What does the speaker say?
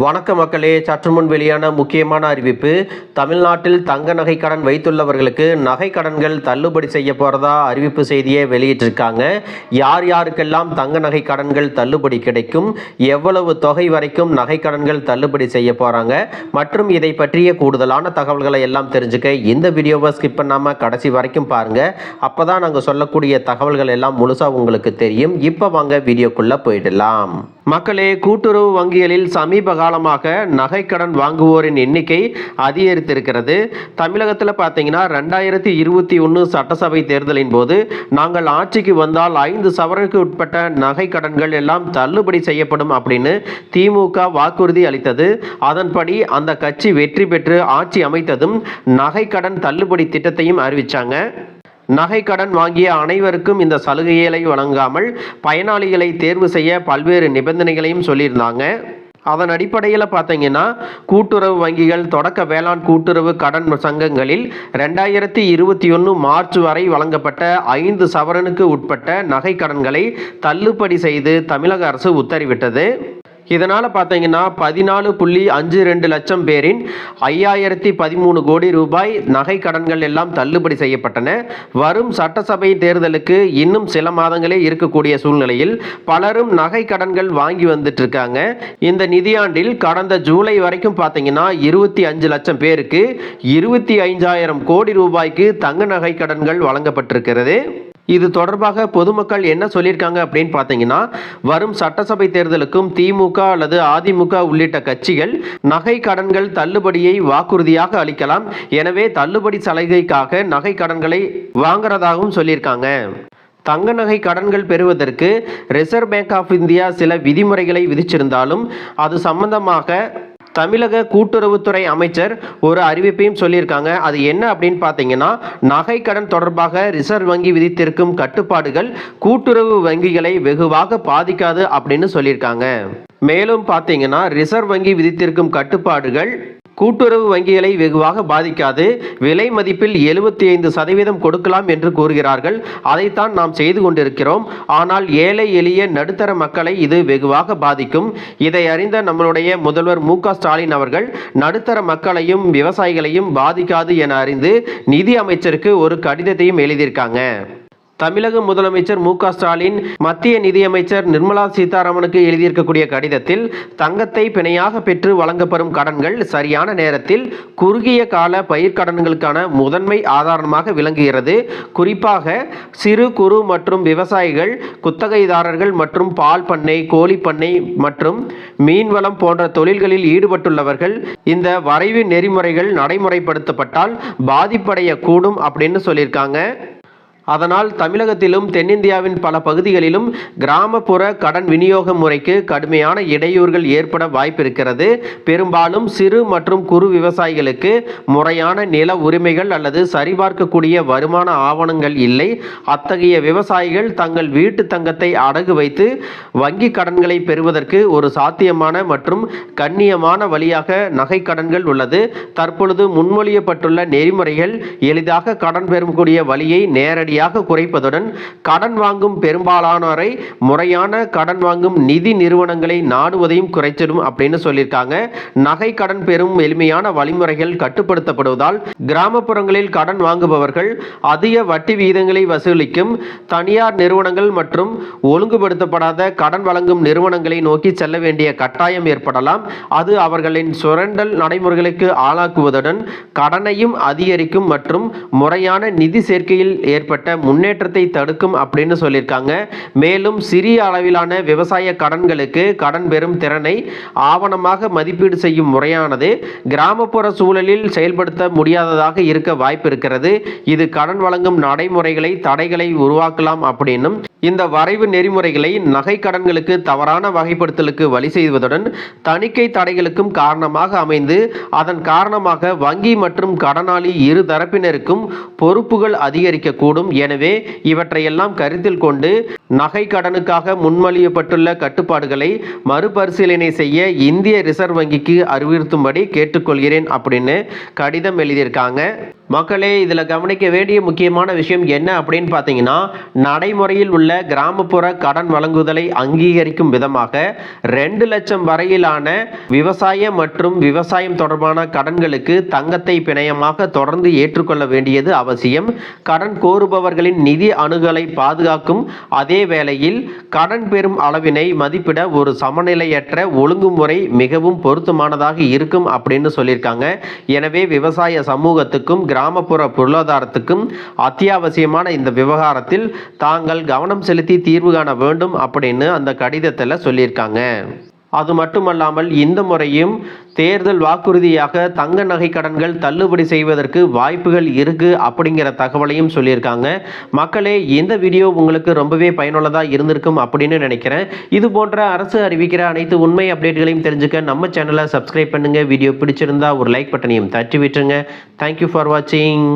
வணக்க மக்களே, சற்று முன் வெளியான முக்கியமான அறிவிப்பு. தமிழ்நாட்டில் தங்க நகை கடன் வைத்துள்ளவர்களுக்கு நகை கடன்கள் தள்ளுபடி செய்ய போகிறதா அறிவிப்பு செய்தியை வெளியிட்டிருக்காங்க. யார் யாருக்கெல்லாம் தங்க நகை கடன்கள் தள்ளுபடி கிடைக்கும், எவ்வளவு தொகை வரைக்கும் நகை கடன்கள் தள்ளுபடி செய்ய போகிறாங்க மற்றும் இதை பற்றிய கூடுதலான தகவல்களை எல்லாம் தெரிஞ்சுக்க இந்த வீடியோவை ஸ்கிப் பண்ணாமல் கடைசி வரைக்கும் பாருங்கள். அப்போ தான் நாங்கள் சொல்லக்கூடிய தகவல்கள் எல்லாம் முழுசாக உங்களுக்கு தெரியும். இப்போ வாங்க வீடியோக்குள்ளே போயிடலாம். மக்களே, கூட்டுறவு வங்கிகளில் சமீப காலமாக நகை கடன் வாங்குவோரின் எண்ணிக்கை அதிகரித்திருக்கிறது. தமிழகத்தில் பார்த்தீங்கன்னா 2021 சட்டசபை தேர்தலின் போது நாங்கள் ஆட்சிக்கு வந்தால் 5 சவரனுக்கு உட்பட்ட நகை கடன்கள் எல்லாம் தள்ளுபடி செய்யப்படும் அப்படின்னு திமுக வாக்குறுதி அளித்தது. அதன்படி அந்த கட்சி வெற்றி பெற்று ஆட்சி அமைத்ததும் நகை கடன் தள்ளுபடி திட்டத்தையும் அறிவித்தாங்க. நகை கடன் வாங்கிய அனைவருக்கும் இந்த சலுகைகளை வழங்காமல் பயனாளிகளை தேர்வு செய்ய பல்வேறு நிபந்தனைகளையும் சொல்லியிருந்தாங்க. அதன் அடிப்படையில் பார்த்தீங்கன்னா கூட்டுறவு வங்கிகள், தொடக்க வேளாண் கூட்டுறவு கடன் சங்கங்களில் 2021 மார்ச் வரை வழங்கப்பட்ட 5 சவரனுக்கு உட்பட்ட நகை கடன்களை தள்ளுபடி செய்து தமிழக அரசு உத்தரவிட்டது. இதனால் பார்த்தீங்கன்னா 14.52 லட்சம் பேரின் 5013 கோடி ரூபாய் நகை கடன்கள் எல்லாம் தள்ளுபடி செய்யப்பட்டன. வரும் சட்டசபை தேர்தலுக்கு இன்னும் சில மாதங்களே இருக்கக்கூடிய சூழ்நிலையில் பலரும் நகை கடன்கள் வாங்கி வந்துட்டு இருக்காங்க. இந்த நிதியாண்டில் கடந்த ஜூலை வரைக்கும் பார்த்தீங்கன்னா 25 லட்சம் பேருக்கு 25,000 கோடி ரூபாய்க்கு தங்க நகை கடன்கள் வழங்கப்பட்டிருக்கிறது. இது தொடர்பாக பொதுமக்கள் என்ன சொல்லியிருக்காங்க அப்படின்னு பார்த்தீங்கன்னா, வரும் சட்டசபை தேர்தலுக்கும் திமுக அல்லது அதிமுக உள்ளிட்ட கட்சிகள் நகை கடன்கள் தள்ளுபடியை வாக்குறுதியாக அளிக்கலாம். எனவே தள்ளுபடி சலுகைக்காக நகை கடன்களை வாங்குறதாகவும் சொல்லியிருக்காங்க. தங்க நகை கடன்கள் பெறுவதற்கு ரிசர்வ் பேங்க் ஆஃப் இந்தியா சில விதிமுறைகளை விதிச்சிருந்தாலும் அது சம்பந்தமாக தமிழக கூட்டுறவுத்துறை அமைச்சர் ஒரு அறிவிப்பையும் சொல்லியிருக்காங்க. அது என்ன அப்படின்னு பார்த்தீங்கன்னா, நகை கடன் தொடர்பாக ரிசர்வ் வங்கி விதித்திருக்கும் கட்டுப்பாடுகள் கூட்டுறவு வங்கிகளை வெகுவாக பாதிக்காது அப்படின்னு சொல்லியிருக்காங்க. மேலும் பார்த்தீங்கன்னா ரிசர்வ் வங்கி விதித்திருக்கும் கட்டுப்பாடுகள் கூட்டுறவு வங்கிகளை வெகுவாக பாதிக்காது. விலை மதிப்பில் 75% கொடுக்கலாம் என்று கூறுகிறார்கள். அதைத்தான் நாம் செய்து கொண்டிருக்கிறோம். ஆனால் ஏழை எளிய நடுத்தர மக்களை இது வெகுவாக பாதிக்கும். இதை அறிந்த நம்மளுடைய முதல்வர் மு.க. ஸ்டாலின் அவர்கள் நடுத்தர மக்களையும் விவசாயிகளையும் பாதிக்காது என அறிந்து நிதி அமைச்சருக்கு ஒரு கடிதத்தையும் எழுதியிருக்காங்க. தமிழக முதலமைச்சர் மு.க. ஸ்டாலின் மத்திய நிதியமைச்சர் நிர்மலா சீதாராமனுக்கு எழுதியிருக்கக்கூடிய கடிதத்தில் தங்கத்தை பிணையாக பெற்று வழங்கப்படும் கடன்கள் சரியான நேரத்தில் குறுகிய கால பயிர்க்கடன்களுக்கான முதன்மை ஆதாரமாக விளங்குகிறது. குறிப்பாக சிறு குறு மற்றும் விவசாயிகள், குத்தகைதாரர்கள் மற்றும் பால் பண்ணை, கோழி பண்ணை மற்றும் மீன்வளம் போன்ற தொழில்களில் ஈடுபட்டுள்ளவர்கள் இந்த வரைவு நெறிமுறைகள் நடைமுறைப்படுத்தப்பட்டால் பாதிப்படையக்கூடும் அப்படின்னு சொல்லியிருக்காங்க. அதனால் தமிழகத்திலும் தென்னிந்தியாவின் பல பகுதிகளிலும் கிராமப்புற கடன் விநியோக முறைக்கு கடுமையான இடையூறுகள் ஏற்பட வாய்ப்பு இருக்கிறது. பெரும்பாலும் சிறு மற்றும் குறு விவசாயிகளுக்கு முறையான நில உரிமைகள் அல்லது சரிபார்க்கக்கூடிய வருமான ஆவணங்கள் இல்லை. அத்தகைய விவசாயிகள் தங்கள் வீட்டு தங்கத்தை அடகு வைத்து வங்கி கடன்களை பெறுவதற்கு ஒரு சாத்தியமான மற்றும் கண்ணியமான வழியாக நகை கடன்கள் உள்ளது. தற்பொழுது முன்மொழியப்பட்டுள்ள நெறிமுறைகள் எளிதாக கடன் பெறக்கூடிய வழியை நேரடி குறைப்பதுடன் கடன் வாங்கும் பெரும்பாலானோரை முறையான கடன் வாங்கும் நிதி நிறுவனங்களை நாடுவதையும் குறைச்சிடும் அப்படின்னு சொல்லியிருக்காங்க. நகை கடன் பெறும் எளிமையான வழிமுறைகள் கட்டுப்படுத்தப்படுவதால் கிராமப்புறங்களில் கடன் வாங்குபவர்கள் அதிக வட்டி விகிதங்களை வசூலிக்கும் தனியார் நிறுவனங்கள் மற்றும் ஒழுங்குபடுத்தப்படாத கடன் வழங்கும் நிறுவனங்களை நோக்கி செல்ல வேண்டிய கட்டாயம் ஏற்படலாம். அது அவர்களின் சுரண்டல் நடைமுறைகளுக்கு ஆளாக்குவதுடன் கடனையும் அதிகரிக்கும் மற்றும் முறையான நிதி சேர்க்கையில் ஏற்பட்ட முன்னேற்றத்தை தடுக்கும் அப்படின்னு சொல்லியிருக்காங்க. மேலும் சிறிய அளவிலான விவசாய கடன்களுக்கு கடன் பெறும் திறனை ஆவணமாக மதிப்பீடு செய்யும் முறையானது கிராமப்புற சூழலில் செயல்படுத்த முடியாததாக இருக்க வாய்ப்பு இருக்கிறது. இது கடன் வழங்கும் நடைமுறைகளை தடைகளை உருவாக்கலாம் அப்படின்னும் இந்த வரைவு நெறிமுறைகளை நகை கடன்களுக்கு தவறான வகைப்படுத்தலுக்கு வழி செய்வதுடன் தணிக்கை தடைகளுக்கும் காரணமாக அமைந்து அதன் காரணமாக வங்கி மற்றும் கடனாளி இரு தரப்பினருக்கும் பொறுப்புகள் அதிகரிக்கக்கூடும். எனவே இவற்றையெல்லாம் கருத்தில் கொண்டு நகை கடனுக்காக முன்மொழியப்பட்டுள்ள கட்டுப்பாடுகளை மறுபரிசீலனை செய்ய இந்திய ரிசர்வ் வங்கிக்கு அறிவுறுத்தும்படி கேட்டுக்கொள்கிறேன் அப்படின்னு கடிதம் எழுதியிருக்காங்க. மக்களே, இதில் கவனிக்க வேண்டிய முக்கியமான விஷயம் என்ன அப்படின்னு பார்த்தீங்கன்னா, நடைமுறையில் உள்ள கிராமப்புற கடன் வழங்குதலை அங்கீகரிக்கும் விதமாக 2 லட்சம் வரையிலான விவசாயம் தொடர்பான கடன்களுக்கு தங்கத்தை பிணையமாக தொடர்ந்து ஏற்றுக்கொள்ள வேண்டியது அவசியம். கடன் கோருபவர்களின் நிதி அணுகலை பாதுகாக்கும் அதே வேளையில் கடன் பெறும் அளவினை மதிப்பிட ஒரு சமநிலையற்ற ஒழுங்குமுறை மிகவும் பொருத்தமானதாக இருக்கும் அப்படின்னு சொல்லியிருக்காங்க. எனவே விவசாய சமூகத்துக்கும் கிராமப்புற பொருளாதாரத்துக்கும் அத்தியாவசியமான இந்த விவகாரத்தில் தாங்கள் கவனம் செலுத்தி தீர்வு காண வேண்டும் அப்படின்னு அந்த கடிதத்தில் சொல்லியிருக்காங்க. அது மட்டுமல்லாமல் இந்த முறையும் தேர்தல் வாக்குறுதியாக தங்க நகை கடன்கள் தள்ளுபடி செய்வதற்கு வாய்ப்புகள் இருக்கு அப்படிங்கிற தகவலையும் சொல்லியிருக்காங்க. மக்களே, இந்த வீடியோ உங்களுக்கு ரொம்பவே பயனுள்ளதாக இருந்திருக்கும் அப்படின்னு நினைக்கிறேன். இது போன்ற அரசு அறிவிக்கிற அனைத்து உண்மை அப்டேட்களையும் தெரிஞ்சுக்க நம்ம சேனலை சப்ஸ்கிரைப் பண்ணுங்க. வீடியோ பிடிச்சிருந்தா ஒரு லைக் பட்டனையும் தட்டி விட்டுருங்க. தேங்க்யூ ஃபார் வாட்சிங்.